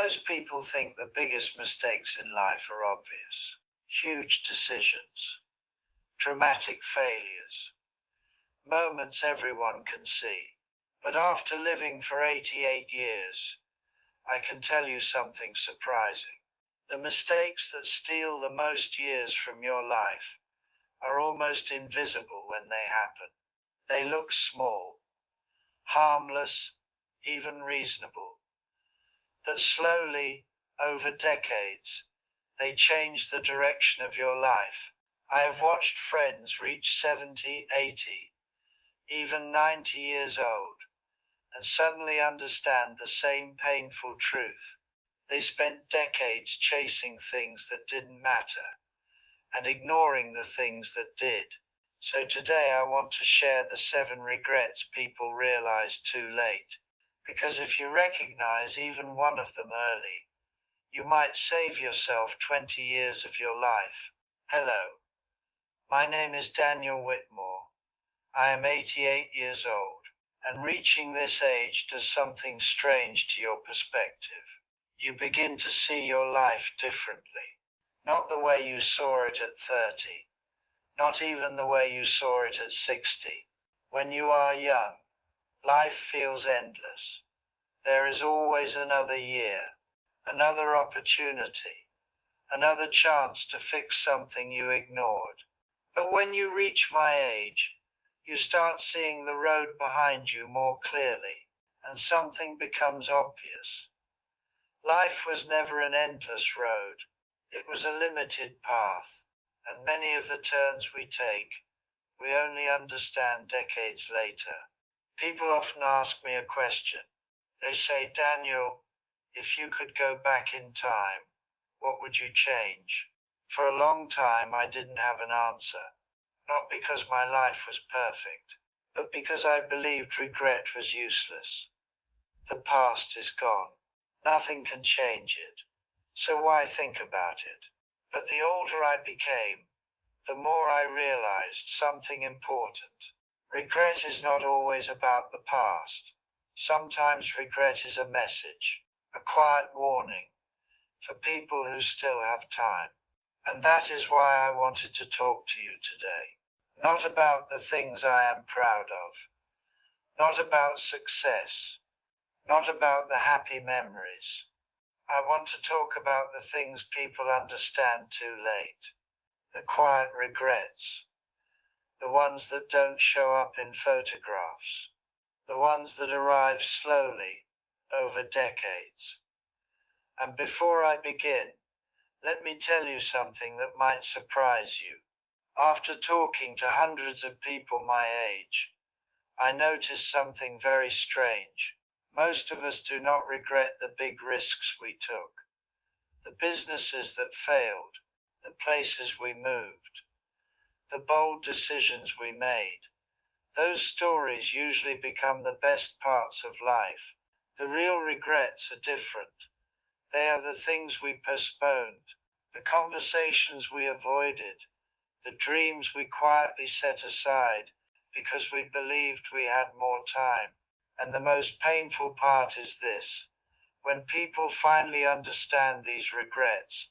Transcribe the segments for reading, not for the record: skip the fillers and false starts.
Most people think the biggest mistakes in life are obvious. Huge decisions, dramatic failures, moments everyone can see. But after living for 88 years, I can tell you something surprising. The mistakes that steal the most years from your life are almost invisible when they happen. They look small, harmless, even reasonable. But slowly, over decades, they change the direction of your life. I have watched friends reach 70, 80, even 90 years old, and suddenly understand the same painful truth. They spent decades chasing things that didn't matter and ignoring the things that did. So today I want to share the 7 regrets people realize too late. Because if you recognize even one of them early, you might save yourself 20 years of your life. Hello, my name is Daniel Whitmore. I am 88 years old, and reaching this age does something strange to your perspective. You begin to see your life differently. Not the way you saw it at 30, not even the way you saw it at 60. When you are young, life feels endless. There is always another year, another opportunity, another chance to fix something you ignored. But when you reach my age, you start seeing the road behind you more clearly, and something becomes obvious. Life was never an endless road. It was a limited path, and many of the turns we take, we only understand decades later. People often ask me a question. They say, Daniel, if you could go back in time, what would you change? For a long time I didn't have an answer, not because my life was perfect, but because I believed regret was useless. The past is gone. Nothing can change it. So why think about it? But the older I became, the more I realized something important. Regret is not always about the past. Sometimes regret is a message, a quiet warning for people who still have time. And that is why I wanted to talk to you today. Not about the things I am proud of, not about success, not about the happy memories. I want to talk about the things people understand too late, the quiet regrets, the ones that don't show up in photographs, the ones that arrive slowly over decades. And before I begin, let me tell you something that might surprise you. After talking to hundreds of people my age, I noticed something very strange. Most of us do not regret the big risks we took, the businesses that failed, the places we moved, the bold decisions we made. Those stories usually become the best parts of life. The real regrets are different. They are the things we postponed, the conversations we avoided, the dreams we quietly set aside because we believed we had more time. And the most painful part is this. When people finally understand these regrets,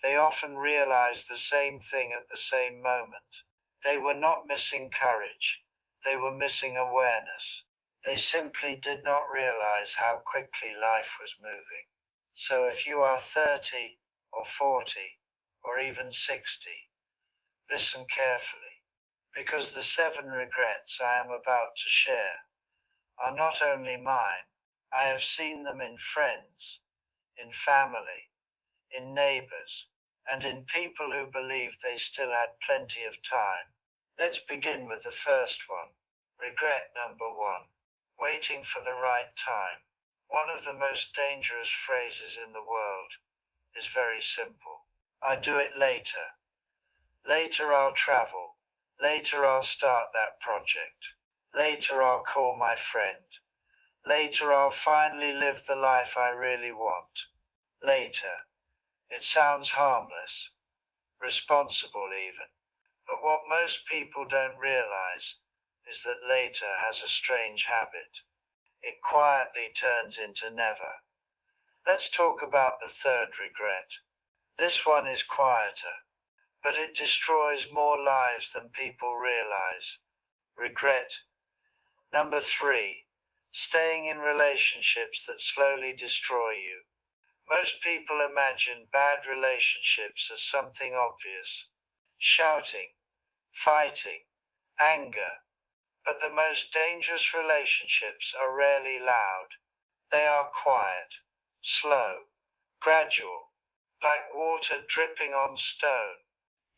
they often realize the same thing at the same moment. They were not missing courage. They were missing awareness. They simply did not realize how quickly life was moving. So if you are 30 or 40 or even 60, listen carefully, because the 7 regrets I am about to share are not only mine. I have seen them in friends, in family, in neighbors, and in people who believed they still had plenty of time. Let's begin with the first one. Regret number 1. Waiting for the right time. One of the most dangerous phrases in the world is very simple. I do it later. Later I'll travel. Later I'll start that project. Later I'll call my friend. Later I'll finally live the life I really want. Later. It sounds harmless, responsible even. But what most people don't realize is that later has a strange habit. It quietly turns into never. Let's talk about the third regret. This one is quieter, but it destroys more lives than people realize. Regret number 3. Staying in relationships that slowly destroy you. Most people imagine bad relationships as something obvious. Shouting, fighting, anger. But the most dangerous relationships are rarely loud. They are quiet, slow, gradual, like water dripping on stone.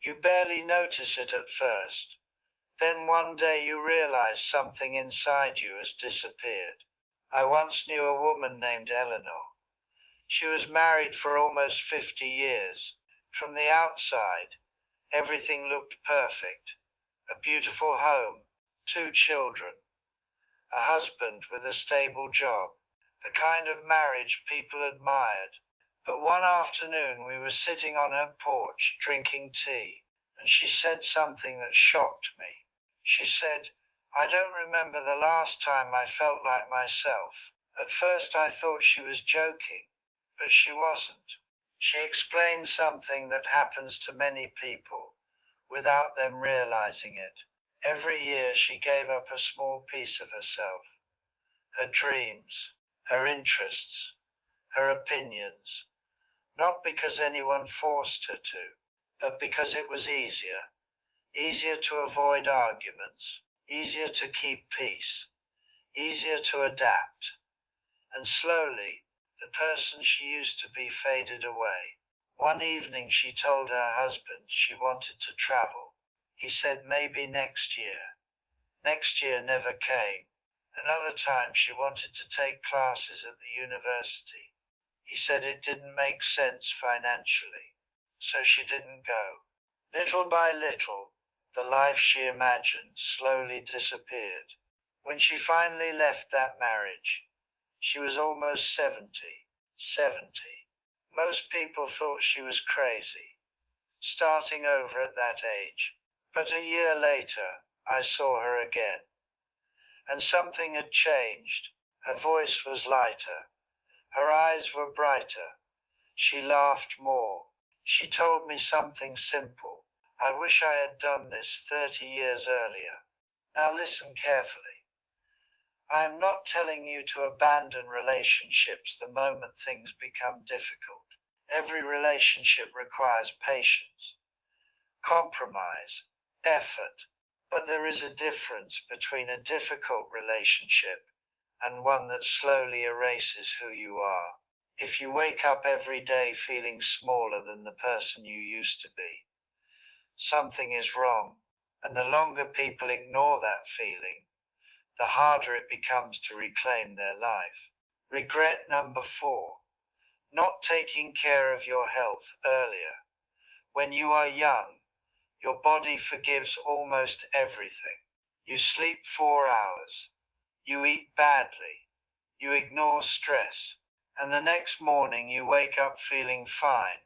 You barely notice it at first. Then one day you realize something inside you has disappeared. I once knew a woman named Eleanor. She was married for almost 50 years. From the outside, everything looked perfect. A beautiful home, 2 children, a husband with a stable job, the kind of marriage people admired. But one afternoon we were sitting on her porch drinking tea, and she said something that shocked me. She said, "I don't remember the last time I felt like myself." At first I thought she was joking, but she wasn't. She explained something that happens to many people without them realizing it. Every year she gave up a small piece of herself, her dreams, her interests, her opinions, not because anyone forced her to, but because it was easier to avoid arguments, easier to keep peace, easier to adapt. And slowly, the person she used to be faded away. One evening she told her husband she wanted to travel. He said maybe next year. Next year never came. Another time she wanted to take classes at the university. He said it didn't make sense financially, so she didn't go. Little by little, the life she imagined slowly disappeared. When she finally left that marriage, she was almost 70. Most people thought she was crazy, starting over at that age. But a year later, I saw her again, and something had changed. Her voice was lighter, her eyes were brighter, she laughed more. She told me something simple. "I wish I had done this 30 years earlier." Now listen carefully. I am not telling you to abandon relationships the moment things become difficult. Every relationship requires patience, compromise, effort. But there is a difference between a difficult relationship and one that slowly erases who you are. If you wake up every day feeling smaller than the person you used to be, something is wrong. And the longer people ignore that feeling, the harder it becomes to reclaim their life. Regret number 4. Not taking care of your health earlier. When you are young, your body forgives almost everything. You sleep 4 hours. You eat badly. You ignore stress. And the next morning you wake up feeling fine.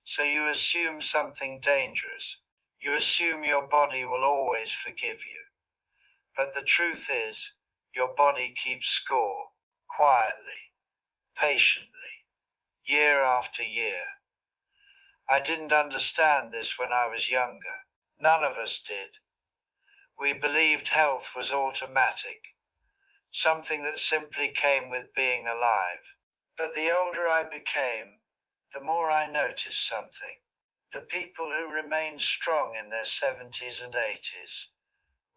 So you assume something dangerous. You assume your body will always forgive you. But the truth is, your body keeps score, quietly, patiently, year after year. I didn't understand this when I was younger. None of us did. We believed health was automatic, something that simply came with being alive. But the older I became, the more I noticed something. The people who remained strong in their 70s and 80s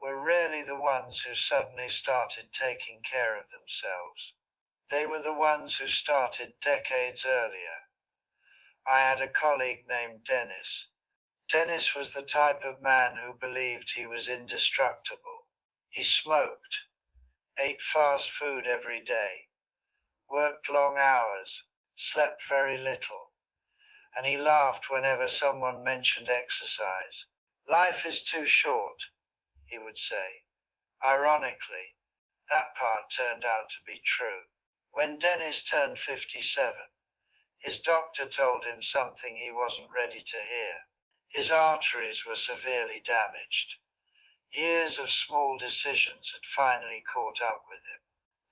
were rarely the ones who suddenly started taking care of themselves. They were the ones who started decades earlier. I had a colleague named Dennis. Dennis was the type of man who believed he was indestructible. He smoked, ate fast food every day, worked long hours, slept very little, and he laughed whenever someone mentioned exercise. "Life is too short," he would say. Ironically, that part turned out to be true. When Dennis turned 57, his doctor told him something he wasn't ready to hear. His arteries were severely damaged. Years of small decisions had finally caught up with him.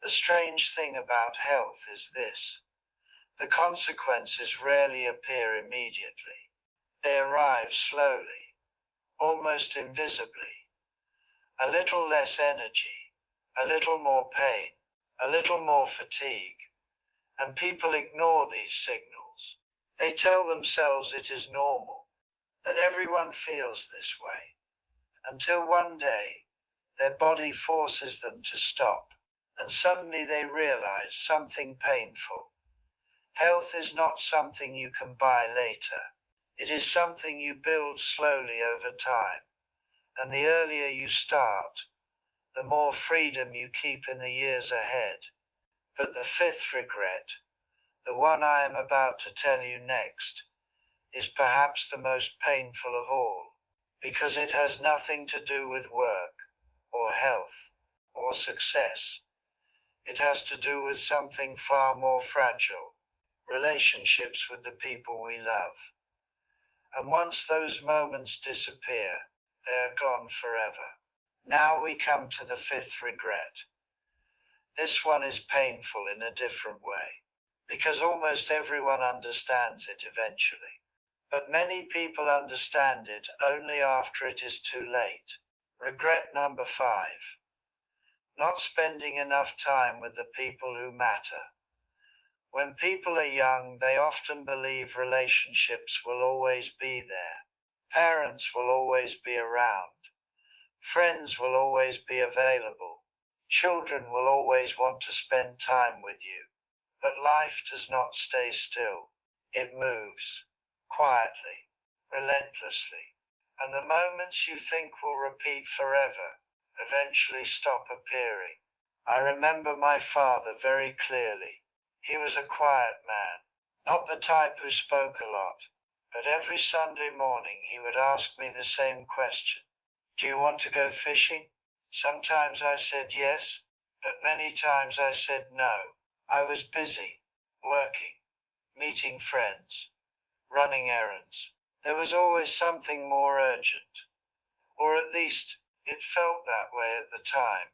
The strange thing about health is this: The consequences rarely appear immediately. They arrive slowly, almost invisibly. A little less energy, a little more pain, a little more fatigue, and people ignore these signals. They tell themselves it is normal, that everyone feels this way, until one day their body forces them to stop, and suddenly they realize something painful. Health is not something you can buy later. It is something you build slowly over time, and the earlier you start, the more freedom you keep in the years ahead. But the fifth regret, the one I am about to tell you next, is perhaps the most painful of all, because it has nothing to do with work, or health, or success. It has to do with something far more fragile, relationships with the people we love. And once those moments disappear, they are gone forever. Now we come to the fifth regret. This one is painful in a different way, because almost everyone understands it eventually. But many people understand it only after it is too late. Regret number 5. Not spending enough time with the people who matter. When people are young, they often believe relationships will always be there. Parents will always be around. Friends will always be available. Children will always want to spend time with you. But life does not stay still. It moves, quietly, relentlessly. And the moments you think will repeat forever eventually stop appearing. I remember my father very clearly. He was a quiet man, not the type who spoke a lot, but every Sunday morning he would ask me the same question. Do you want to go fishing? Sometimes I said yes, but many times I said no. I was busy, working, meeting friends, running errands. There was always something more urgent, or at least it felt that way at the time.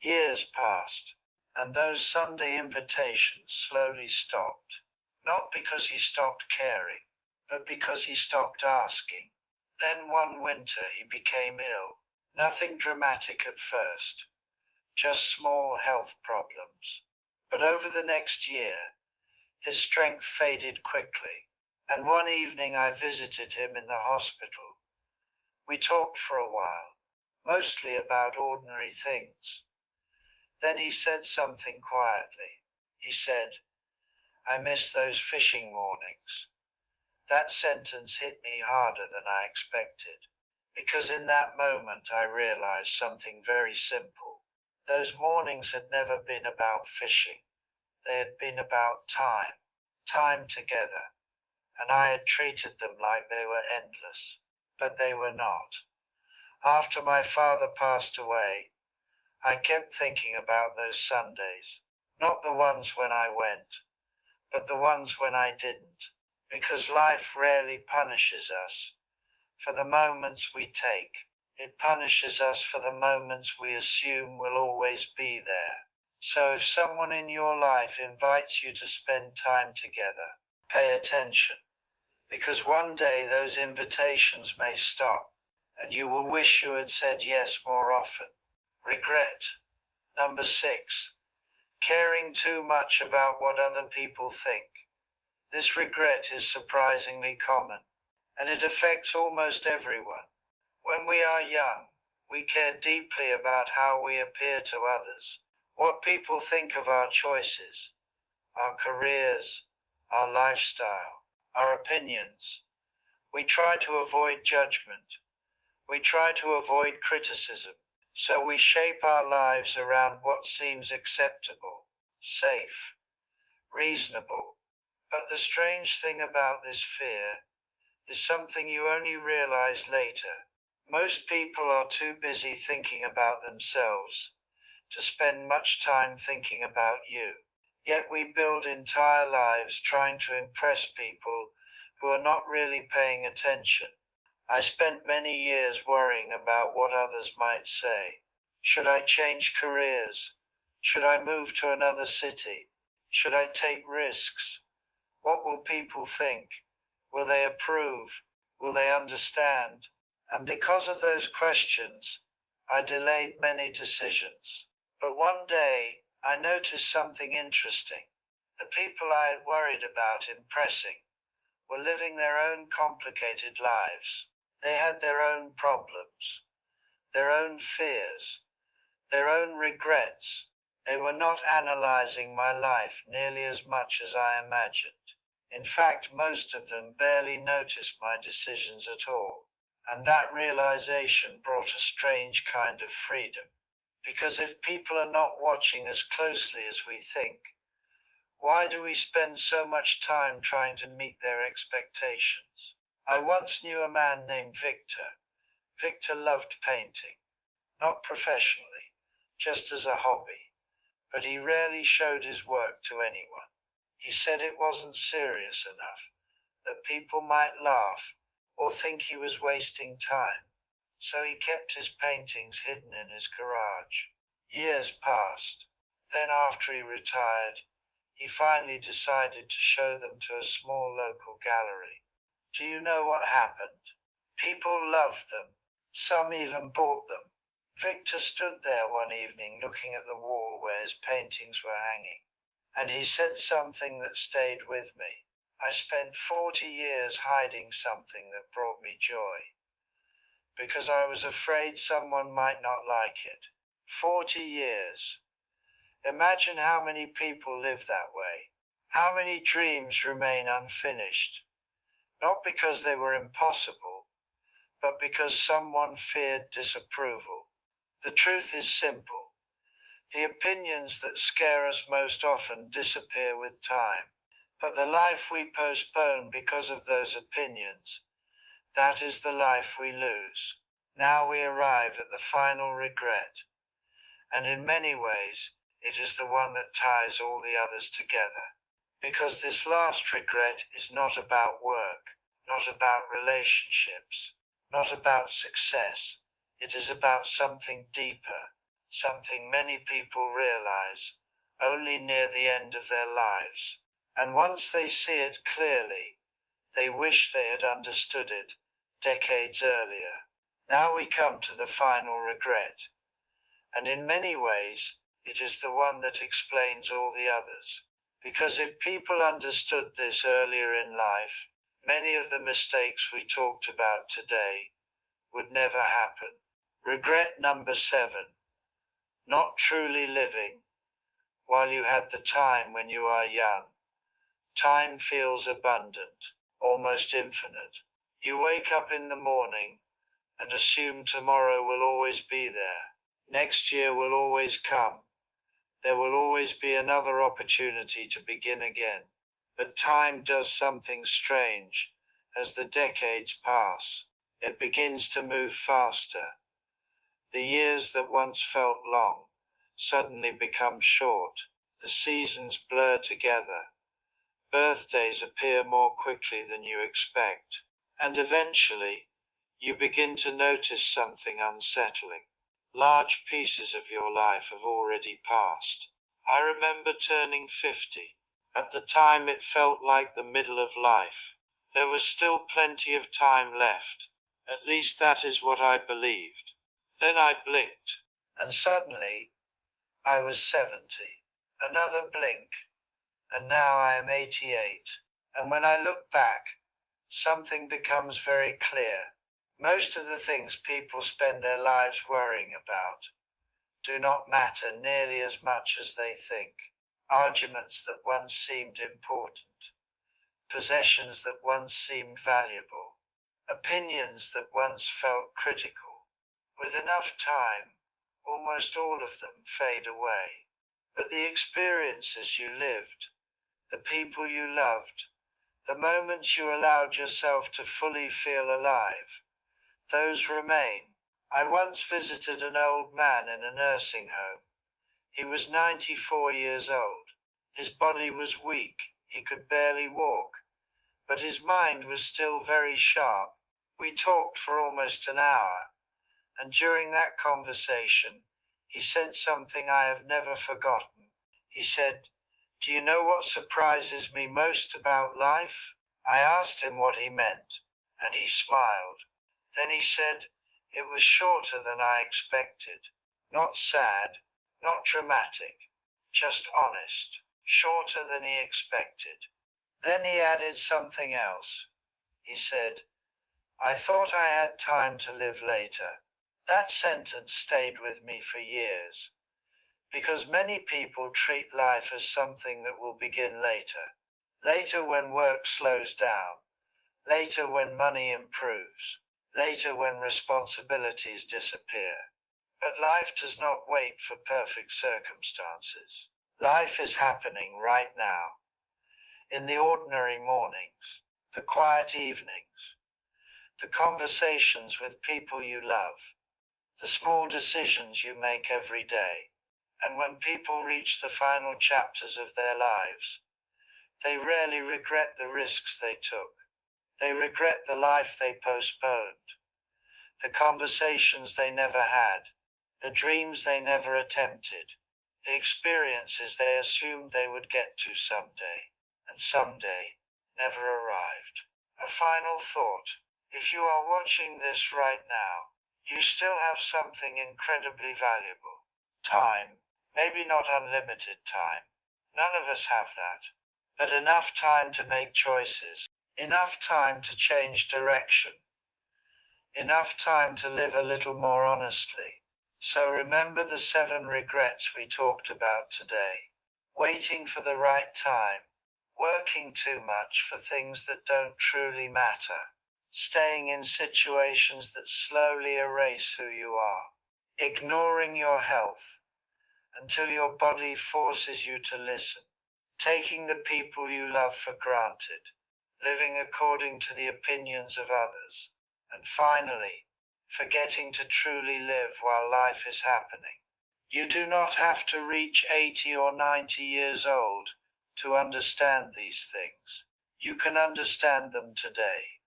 Years passed, and those Sunday invitations slowly stopped. Not because he stopped caring, but because he stopped asking. Then one winter he became ill. Nothing dramatic at first, just small health problems. But over the next year, his strength faded quickly, and one evening I visited him in the hospital. We talked for a while, mostly about ordinary things. Then he said something quietly. He said, I miss those fishing mornings. That sentence hit me harder than I expected, because in that moment I realized something very simple. Those mornings had never been about fishing. They had been about time together, and I had treated them like they were endless. But they were not. After my father passed away, I kept thinking about those Sundays, not the ones when I went, but the ones when I didn't, because life rarely punishes us for the moments we take. It punishes us for the moments we assume will always be there. So if someone in your life invites you to spend time together, pay attention, because one day those invitations may stop, and you will wish you had said yes more often. Regret number 6. Caring too much about what other people think. This regret is surprisingly common, and it affects almost everyone. When we are young, we care deeply about how we appear to others, what people think of our choices, our careers, our lifestyle, our opinions. We try to avoid judgment. We try to avoid criticism. So we shape our lives around what seems acceptable, safe, reasonable. But the strange thing about this fear is something you only realize later. Most people are too busy thinking about themselves to spend much time thinking about you. Yet we build entire lives trying to impress people who are not really paying attention. I spent many years worrying about what others might say. Should I change careers? Should I move to another city? Should I take risks? What will people think? Will they approve? Will they understand? And because of those questions, I delayed many decisions. But one day, I noticed something interesting. The people I had worried about impressing were living their own complicated lives. They had their own problems, their own fears, their own regrets. They were not analyzing my life nearly as much as I imagined. In fact, most of them barely noticed my decisions at all. And that realization brought a strange kind of freedom. Because if people are not watching as closely as we think, why do we spend so much time trying to meet their expectations? I once knew a man named Victor. Victor loved painting, not professionally, just as a hobby, but he rarely showed his work to anyone. He said it wasn't serious enough, that people might laugh or think he was wasting time. So he kept his paintings hidden in his garage. Years passed. Then after he retired, he finally decided to show them to a small local gallery. Do you know what happened? People loved them. Some even bought them. Victor stood there one evening looking at the wall where his paintings were hanging, and he said something that stayed with me. I spent 40 years hiding something that brought me joy, because I was afraid someone might not like it. 40 years. Imagine how many people live that way. How many dreams remain unfinished, not because they were impossible, but because someone feared disapproval. The truth is simple. The opinions that scare us most often disappear with time. But the life we postpone because of those opinions, that is the life we lose. Now we arrive at the final regret, and in many ways, it is the one that ties all the others together. Because this last regret is not about work, not about relationships, not about success. It is about something deeper, something many people realize only near the end of their lives. And once they see it clearly, they wish they had understood it decades earlier. Now we come to the final regret. And in many ways, it is the one that explains all the others. Because if people understood this earlier in life, many of the mistakes we talked about today would never happen. Regret number 7. Not truly living while you had the time when you are young. Time feels abundant, almost infinite. You wake up in the morning and assume tomorrow will always be there. Next year will always come. There will always be another opportunity to begin again. But time does something strange. As the decades pass, it begins to move faster. The years that once felt long suddenly become short. The seasons blur together. Birthdays appear more quickly than you expect. And eventually, you begin to notice something unsettling. Large pieces of your life have already passed. I remember turning 50. At the time it felt like the middle of life. There was still plenty of time left. At least that is what I believed. Then I blinked. And suddenly, I was 70. Another blink. And now I am 88. And when I look back, something becomes very clear. Most of the things people spend their lives worrying about do not matter nearly as much as they think. Arguments that once seemed important, possessions that once seemed valuable, opinions that once felt critical. With enough time, almost all of them fade away. But the experiences you lived, the people you loved, the moments you allowed yourself to fully feel alive, those remain. I once visited an old man in a nursing home. He was 94 years old. His body was weak, he could barely walk, but his mind was still very sharp. We talked for almost an hour, and during that conversation, he said something I have never forgotten. He said, Do you know what surprises me most about life? I asked him what he meant, and he smiled. Then he said, it was shorter than I expected. Not sad, not dramatic, just honest. Shorter than he expected. Then he added something else. He said, I thought I had time to live later. That sentence stayed with me for years, because many people treat life as something that will begin later. Later when work slows down, later when money improves, later when responsibilities disappear. But life does not wait for perfect circumstances. Life is happening right now, in the ordinary mornings, the quiet evenings, the conversations with people you love, the small decisions you make every day. And when people reach the final chapters of their lives, they rarely regret the risks they took. They regret the life they postponed, the conversations they never had, the dreams they never attempted, the experiences they assumed they would get to someday, and someday never arrived. A final thought. If you are watching this right now, you still have something incredibly valuable. Time. Maybe not unlimited time. None of us have that. But enough time to make choices. Enough time to change direction. Enough time to live a little more honestly. So remember the 7 regrets we talked about today. Waiting for the right time. Working too much for things that don't truly matter. Staying in situations that slowly erase who you are. Ignoring your health until your body forces you to listen. Taking the people you love for granted. Living according to the opinions of others. And finally, forgetting to truly live while life is happening. You do not have to reach 80 or 90 years old to understand these things. You can understand them today.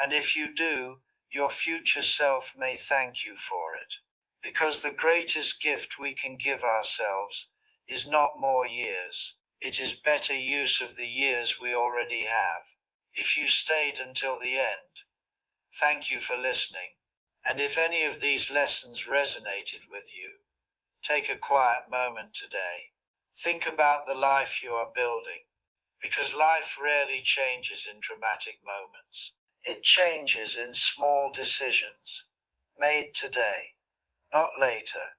And if you do, your future self may thank you for it. Because the greatest gift we can give ourselves is not more years. It is better use of the years we already have. If you stayed until the end, thank you for listening. And if any of these lessons resonated with you, take a quiet moment today. Think about the life you are building, because life rarely changes in dramatic moments. It changes in small decisions, made today, not later.